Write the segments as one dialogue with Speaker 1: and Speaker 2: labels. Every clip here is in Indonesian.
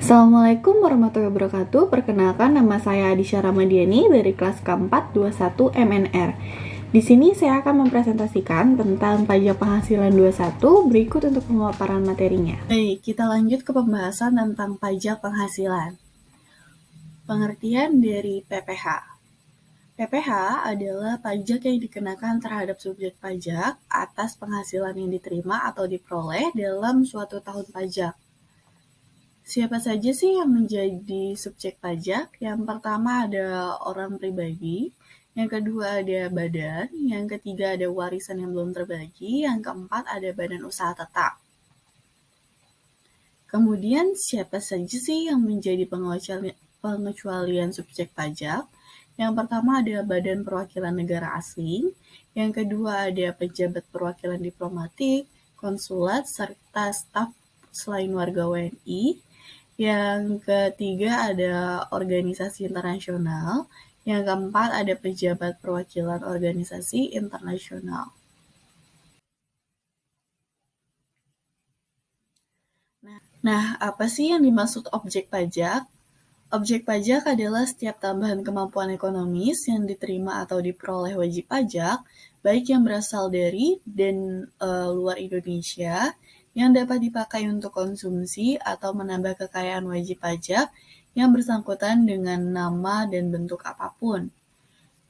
Speaker 1: Assalamualaikum warahmatullahi wabarakatuh. Perkenalkan, nama saya Adisha Ramadiani dari kelas keempat 21 MNR. Di sini saya akan mempresentasikan tentang pajak penghasilan 21 berikut untuk pemaparan materinya. Baik, kita lanjut ke pembahasan tentang pajak penghasilan. Pengertian dari PPH. PPH adalah pajak yang dikenakan terhadap subjek pajak atas penghasilan yang diterima atau diperoleh dalam suatu tahun pajak. Siapa saja sih yang menjadi subjek pajak? Yang pertama ada orang pribadi, yang kedua ada badan, yang ketiga ada warisan yang belum terbagi, yang keempat ada badan usaha tetap. Kemudian siapa saja sih yang menjadi pengecualian subjek pajak? Yang pertama ada Badan Perwakilan Negara Asing, yang kedua ada pejabat perwakilan diplomatik, konsulat, serta staf selain warga WNI. Yang ketiga ada organisasi internasional, yang keempat ada pejabat perwakilan organisasi internasional. Nah, apa sih yang dimaksud objek pajak? Objek pajak adalah setiap tambahan kemampuan ekonomis yang diterima atau diperoleh wajib pajak, baik yang berasal dari dan luar Indonesia, yang dapat dipakai untuk konsumsi atau menambah kekayaan wajib pajak yang bersangkutan dengan nama dan bentuk apapun.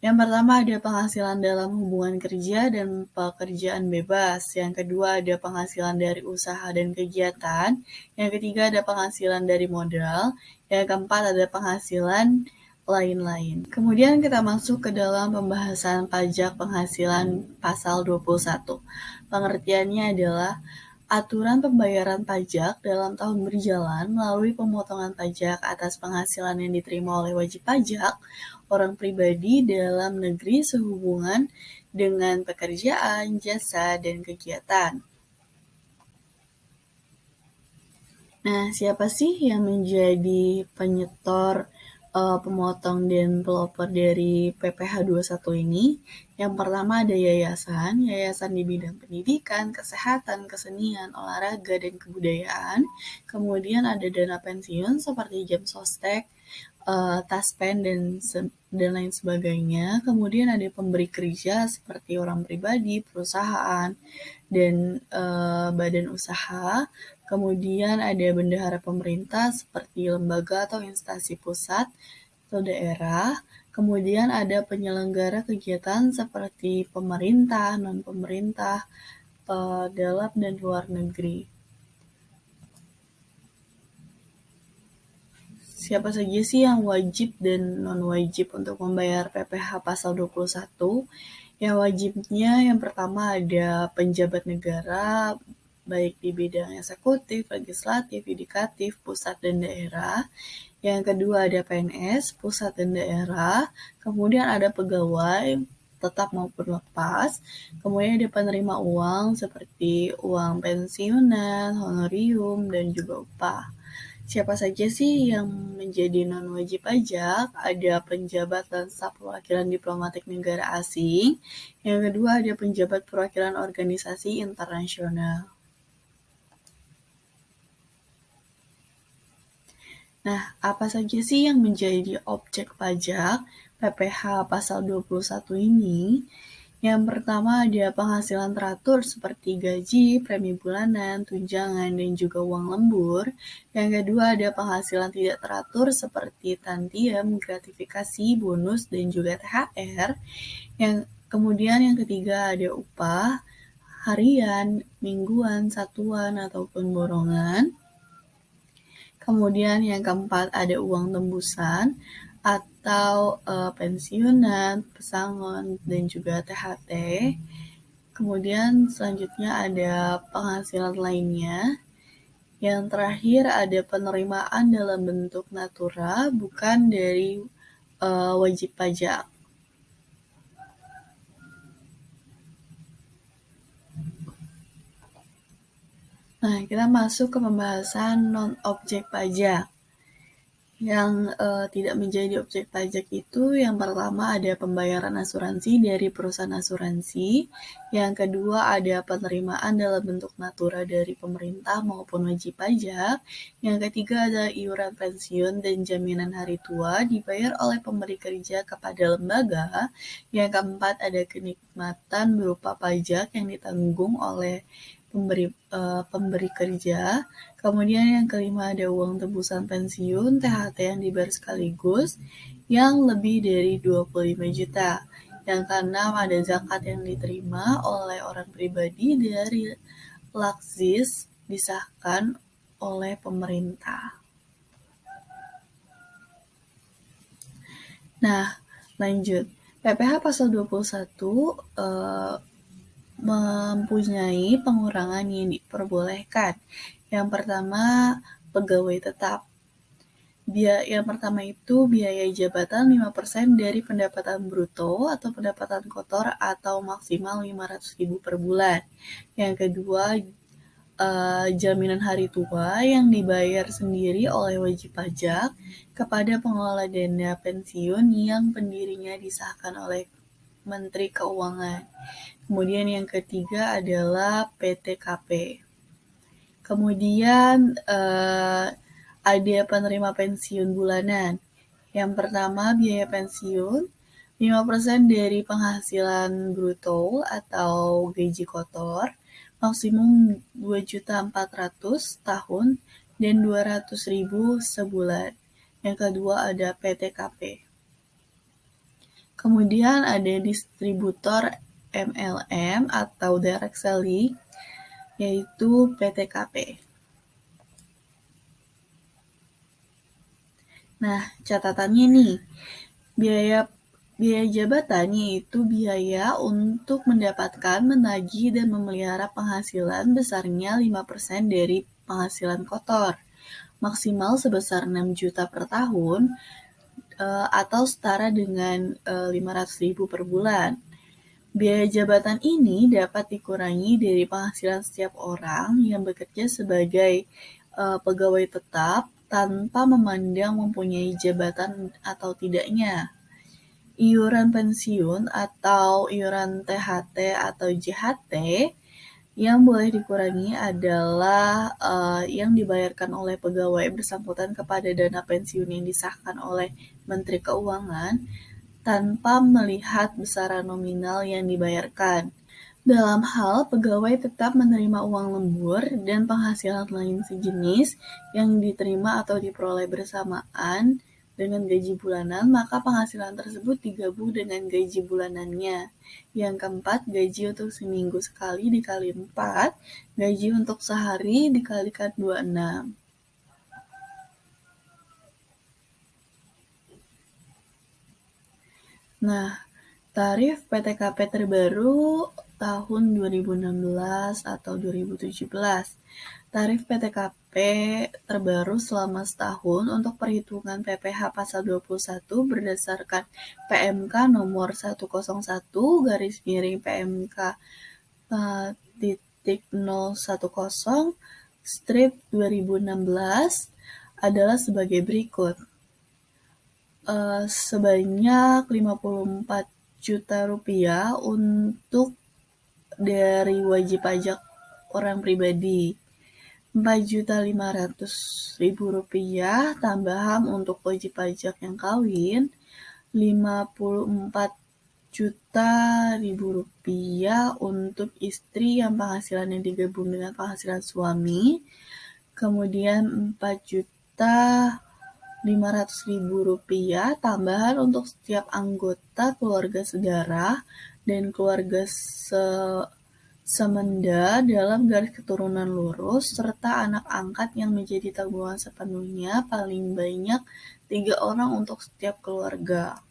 Speaker 1: Yang pertama ada penghasilan dalam hubungan kerja dan pekerjaan bebas. Yang kedua ada penghasilan dari usaha dan kegiatan. Yang ketiga ada penghasilan dari modal. Yang keempat ada penghasilan lain-lain. Kemudian kita masuk ke dalam pembahasan pajak penghasilan pasal 21. Pengertiannya adalah aturan pembayaran pajak dalam tahun berjalan melalui pemotongan pajak atas penghasilan yang diterima oleh wajib pajak orang pribadi dalam negeri sehubungan dengan pekerjaan, jasa, dan kegiatan. Nah, siapa sih yang menjadi penyetor, pemotong dan pelopor dari PPh 21 ini? Yang pertama ada yayasan di bidang pendidikan, kesehatan, kesenian, olahraga, dan kebudayaan. Kemudian ada dana pensiun seperti jam sostek, taspen, dan lain sebagainya. Kemudian ada pemberi kerja seperti orang pribadi, perusahaan, dan badan usaha. Kemudian ada bendahara pemerintah seperti lembaga atau instansi pusat atau daerah. Kemudian ada penyelenggara kegiatan seperti pemerintah, non-pemerintah, dalam dan luar negeri. Siapa saja sih yang wajib dan non-wajib untuk membayar PPh pasal 21? Yang wajibnya yang pertama ada penjabat negara, baik di bidang eksekutif, legislatif, yudikatif, pusat dan daerah. Yang kedua ada PNS, pusat dan daerah. Kemudian ada pegawai, tetap maupun lepas. Kemudian ada penerima uang seperti uang pensiunan, honorium, dan juga upah. Siapa saja sih yang menjadi non-wajib pajak? Ada penjabat dan staf perwakilan diplomatik negara asing. Yang kedua ada penjabat perwakilan organisasi internasional. Nah, apa saja sih yang menjadi objek pajak PPh pasal 21 ini? Yang pertama ada penghasilan teratur seperti gaji, premi bulanan, tunjangan, dan juga uang lembur. Yang kedua ada penghasilan tidak teratur seperti tantiem, gratifikasi, bonus, dan juga THR. Kemudian yang ketiga ada upah, harian, mingguan, satuan, ataupun borongan. Kemudian yang keempat ada uang tembusan atau pensiunan, pesangon, dan juga THT. Kemudian selanjutnya ada penghasilan lainnya. Yang terakhir ada penerimaan dalam bentuk natura, bukan dari wajib pajak. Nah, kita masuk ke pembahasan non-objek pajak. Yang tidak menjadi objek pajak itu yang pertama ada pembayaran asuransi dari perusahaan asuransi, yang kedua ada penerimaan dalam bentuk natura dari pemerintah maupun wajib pajak, yang ketiga ada iuran pensiun dan jaminan hari tua dibayar oleh pemberi kerja kepada lembaga, yang keempat ada kenikmatan berupa pajak yang ditanggung oleh pemberi kerja. Kemudian yang kelima ada uang tebusan pensiun, THT yang dibayar sekaligus, yang lebih dari 25 juta. Yang keenam ada zakat yang diterima oleh orang pribadi dari Laksis disahkan oleh pemerintah. Nah, lanjut. PPh pasal 21 mempunyai pengurangan yang diperbolehkan. Yang pertama, pegawai tetap. Yang pertama itu biaya jabatan 5% dari pendapatan bruto atau pendapatan kotor atau maksimal 500.000 per bulan. Yang kedua, jaminan hari tua yang dibayar sendiri oleh wajib pajak kepada pengelola dana pensiun yang pendirinya disahkan oleh Menteri Keuangan. Kemudian yang ketiga adalah PTKP. Kemudian ada penerima pensiun bulanan. Yang pertama biaya pensiun 5% dari penghasilan bruto atau gaji kotor, maksimum 2.400.000 tahun dan 200.000 sebulan. Yang kedua ada PTKP. Kemudian ada distributor MLM atau direct selling, yaitu PTKP. Nah, catatannya nih, biaya jabatan yaitu biaya untuk mendapatkan, menagih, dan memelihara penghasilan besarnya 5% dari penghasilan kotor, maksimal sebesar 6 juta per tahun, atau setara dengan 500.000 per bulan. Biaya jabatan ini dapat dikurangi dari penghasilan setiap orang yang bekerja sebagai pegawai tetap tanpa memandang mempunyai jabatan atau tidaknya. Iuran pensiun atau iuran THT atau JHT yang boleh dikurangi adalah yang dibayarkan oleh pegawai bersangkutan kepada dana pensiun yang disahkan oleh Menteri Keuangan tanpa melihat besaran nominal yang dibayarkan. Dalam hal pegawai tetap menerima uang lembur dan penghasilan lain sejenis yang diterima atau diperoleh bersamaan dengan gaji bulanan, maka penghasilan tersebut digabung dengan gaji bulanannya. Yang keempat, gaji untuk seminggu sekali dikali 4, gaji untuk sehari dikalikan 26. Nah, tarif PTKP terbaru tahun 2016 atau 2017. Tarif PTKP terbaru selama setahun untuk perhitungan PPh pasal 21 berdasarkan PMK nomor 101 garis miring PMK titik 010 strip 2016 adalah sebagai berikut. Sebanyak 54 juta rupiah untuk dari wajib pajak orang pribadi, 4.500.000 rupiah tambahan untuk wajib pajak yang kawin, 54 juta rupiah untuk istri yang penghasilannya digabung dengan penghasilan suami, kemudian 4.500.000 rupiah tambahan untuk setiap anggota keluarga sedarah dan keluarga semenda dalam garis keturunan lurus, serta anak angkat yang menjadi tanggungan sepenuhnya paling banyak 3 orang untuk setiap keluarga.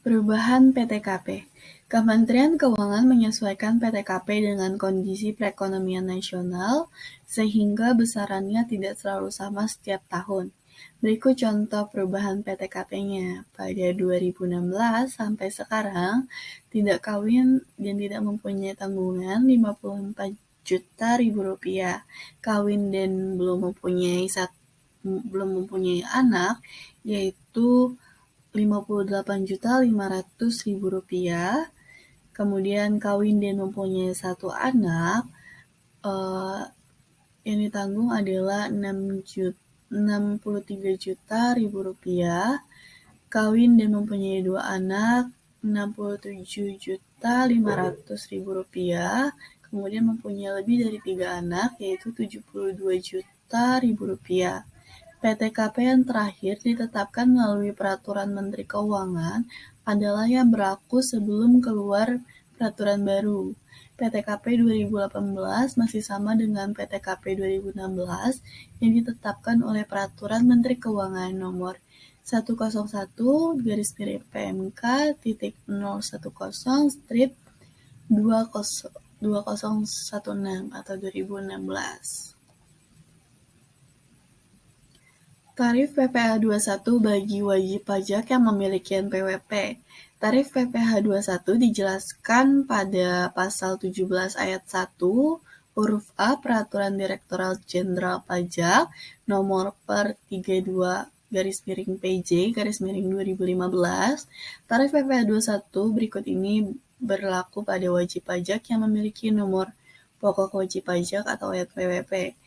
Speaker 1: Perubahan PTKP. Kementerian Keuangan menyesuaikan PTKP dengan kondisi perekonomian nasional sehingga besarannya tidak selalu sama setiap tahun. Berikut contoh perubahan PTKP-nya. Pada 2016 sampai sekarang, tidak kawin dan tidak mempunyai tanggungan 54 juta rupiah. Kawin dan belum mempunyai anak yaitu 58.500.000 rupiah. Kemudian kawin dan mempunyai satu anak, yang ditanggung adalah 63.000 rupiah. Kawin dan mempunyai dua anak, 67.500.000 rupiah. Kemudian mempunyai lebih dari 3 anak, yaitu 72.000 rupiah. PTKP yang terakhir ditetapkan melalui Peraturan Menteri Keuangan adalah yang berlaku sebelum keluar peraturan baru. PTKP 2018 masih sama dengan PTKP 2016 yang ditetapkan oleh Peraturan Menteri Keuangan nomor 101/PMK-00/2016 atau 2016. Tarif PPh 21 bagi wajib pajak yang memiliki NPWP. Tarif PPh 21 dijelaskan pada pasal 17 ayat 1 huruf A Peraturan Direktorat Jenderal Pajak nomor per 32/PJ/2015. Tarif PPh 21 berikut ini berlaku pada wajib pajak yang memiliki nomor pokok wajib pajak atau NPWP.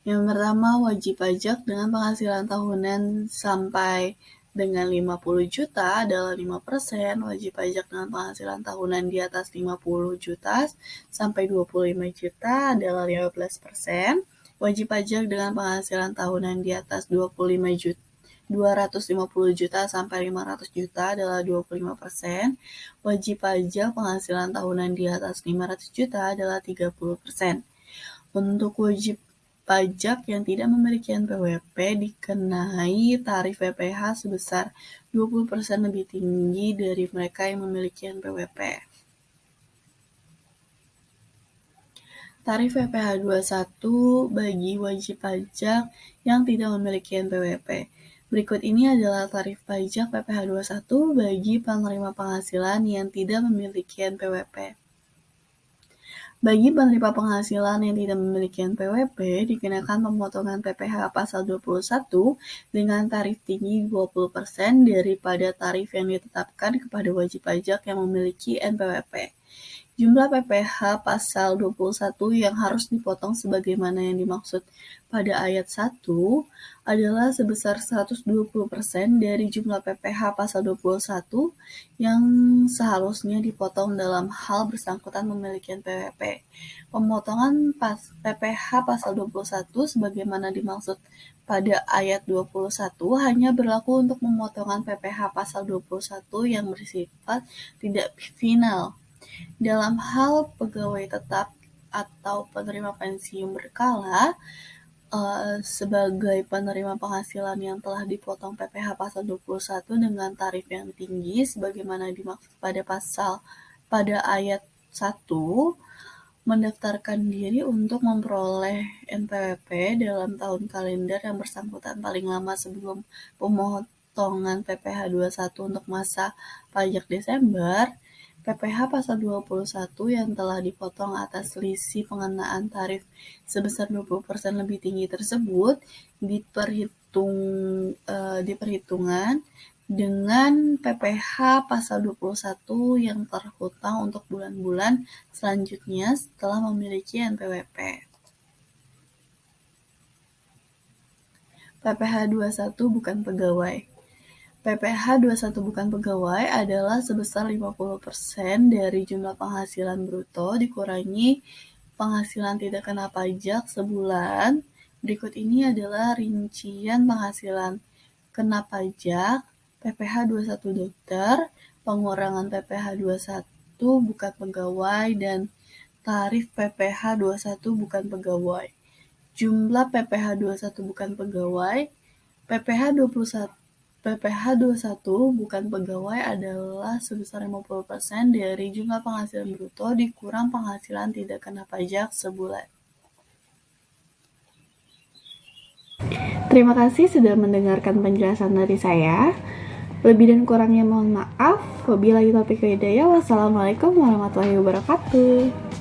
Speaker 1: Yang pertama, wajib pajak dengan penghasilan tahunan sampai dengan 50 juta adalah 5%, wajib pajak dengan penghasilan tahunan di atas 50 juta sampai 25 juta adalah 15%, wajib pajak dengan penghasilan tahunan di atas 250 juta sampai 500 juta adalah 25%, wajib pajak penghasilan tahunan di atas 500 juta adalah 30%. Untuk wajib pajak yang tidak memiliki NPWP dikenai tarif PPh sebesar 20% lebih tinggi dari mereka yang memiliki NPWP. Tarif PPh 21 bagi wajib pajak yang tidak memiliki NPWP. Berikut ini adalah tarif pajak PPh 21 bagi penerima penghasilan yang tidak memiliki NPWP. Bagi penerima penghasilan yang tidak memiliki NPWP, dikenakan pemotongan PPh pasal 21 dengan tarif tinggi 20% daripada tarif yang ditetapkan kepada wajib pajak yang memiliki NPWP. Jumlah PPh pasal 21 yang harus dipotong sebagaimana yang dimaksud pada ayat 1 adalah sebesar 120% dari jumlah PPh pasal 21 yang seharusnya dipotong dalam hal bersangkutan memiliki NPWP. Pemotongan PPh pasal 21 sebagaimana dimaksud pada ayat 21 hanya berlaku untuk pemotongan PPh pasal 21 yang bersifat tidak final. Dalam hal pegawai tetap atau penerima pensiun berkala, sebagai penerima penghasilan yang telah dipotong PPh pasal 21 dengan tarif yang tinggi sebagaimana dimaksud pada ayat 1, mendaftarkan diri untuk memperoleh NPWP dalam tahun kalender yang bersangkutan paling lama sebelum pemotongan PPh 21 untuk masa pajak Desember. PPh pasal 21 yang telah dipotong atas selisih pengenaan tarif sebesar 20% lebih tinggi tersebut diperhitungan dengan PPh pasal 21 yang terhutang untuk bulan-bulan selanjutnya setelah memiliki NPWP. PPh 21 bukan pegawai. PPh 21 bukan pegawai adalah sebesar 50% dari jumlah penghasilan bruto dikurangi penghasilan tidak kena pajak sebulan. Berikut ini adalah rincian penghasilan kena pajak PPh 21 dokter, pengurangan PPh 21 bukan pegawai, dan tarif PPh 21 bukan pegawai. Jumlah PPh 21 bukan pegawai. PPh 21 bukan pegawai adalah sebesar 50% dari jumlah penghasilan bruto dikurang penghasilan tidak kena pajak sebulan. Terima kasih sudah mendengarkan penjelasan dari saya. Lebih dan kurangnya mohon maaf. Wabillahi taufiq wal hidayah. Wassalamualaikum warahmatullahi wabarakatuh.